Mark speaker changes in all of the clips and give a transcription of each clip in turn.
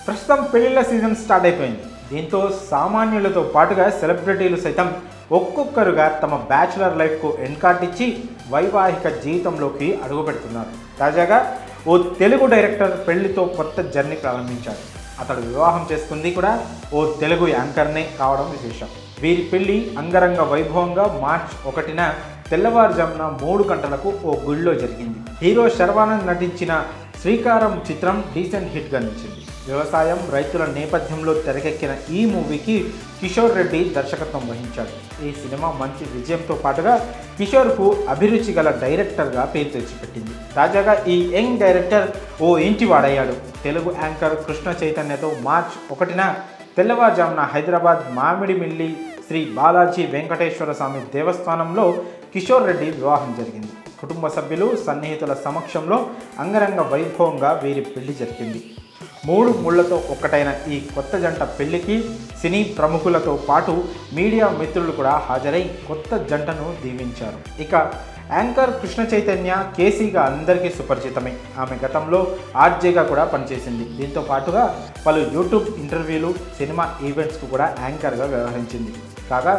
Speaker 1: ప్రస్తుతం పెళ్లిళ్ల season start అయిపోయింది. దీంతో సామాన్యులతో పాటుగా సెలబ్రిటీలు సైతం ఒక్కొక్కరుగా తమ బ్యాచులర్ లైఫ్కు ఎన్కార్ట్ ఇచ్చి వైవాహిక జీవితంలోకి అడుగుపెడుతున్నారు. తాజాగా ఓ తెలుగు డైరెక్టర్ పెళ్లితో కొత్త జర్నీ ప్రారంభించాడు. అతడు వివాహం చేసుకుంది కూడా ఓ తెలుగు యాంకర్నే కావడం విశేషం. వీరి పెళ్లి అంగరంగ వైభవంగా మార్చ్ 1న తెల్లవారుజామున 3 గంటలకు ఓ గుడిలో జరిగింది. హీరో శర్వానంద్ నటించిన శ్రీకారం చిత్రం డీసెంట్ హిట్గా నిలిచింది. వ్యవసాయం, రైతుల నేపథ్యంలో తెరకెక్కిన ఈ మూవీకి కిషోర్ రెడ్డి దర్శకత్వం వహించాడు. ఈ సినిమా మంచి విజయంతో పాటుగా కిషోర్కు అభిరుచి గల డైరెక్టర్గా పేరు తెచ్చిపెట్టింది. తాజాగా ఈ యంగ్ డైరెక్టర్ ఓ ఇంటి వాడయ్యాడు. తెలుగు యాంకర్ కృష్ణ చైతన్యతో మార్చ్ 1న తెల్లవారుజామున హైదరాబాద్ మామిడిమిల్లి శ్రీ బాలాజీ వెంకటేశ్వర స్వామి దేవస్థానంలో కిషోర్ రెడ్డి వివాహం జరిగింది. కుటుంబ సభ్యులు, సన్నిహితుల సమక్షంలో అంగరంగ వైభవంగా వీరి పెళ్లి జరిగింది. 3 ముళ్లతో ఒక్కటైన ఈ కొత్త జంట పెళ్లికి సినీ ప్రముఖులతో పాటు మీడియా మిత్రులు కూడా హాజరై కొత్త జంటను దీవించారు. ఇక యాంకర్ కృష్ణ చైతన్య కేసీగా అందరికీ సుపరిచితమే. ఆమె గతంలో ఆర్జేగా కూడా పనిచేసింది. దీంతో పాటుగా పలు యూట్యూబ్ ఇంటర్వ్యూలు, సినిమా ఈవెంట్స్కు కూడా యాంకర్గా వ్యవహరించింది. కాగా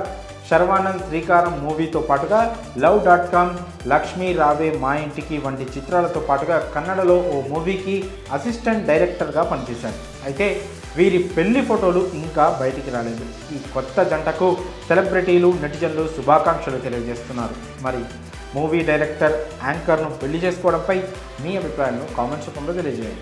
Speaker 1: శర్వానంద్ శ్రీకారం మూవీతో పాటుగా love.com, లక్ష్మీ రావే మా ఇంటికి వంటి చిత్రాలతో పాటుగా కన్నడలో ఓ మూవీకి అసిస్టెంట్ డైరెక్టర్గా పనిచేశాడు. అయితే వీరి పెళ్లి ఫోటోలు ఇంకా బయటికి రాలేదు. ఈ కొత్త జంటకు సెలబ్రిటీలు, నెటిజన్లు శుభాకాంక్షలు తెలియజేస్తున్నారు. మరి మూవీ డైరెక్టర్, యాంకర్ను పెళ్లి చేసుకోవడంపై మీ అభిప్రాయాలను కామెంట్స్ రూపంలో తెలియజేయండి.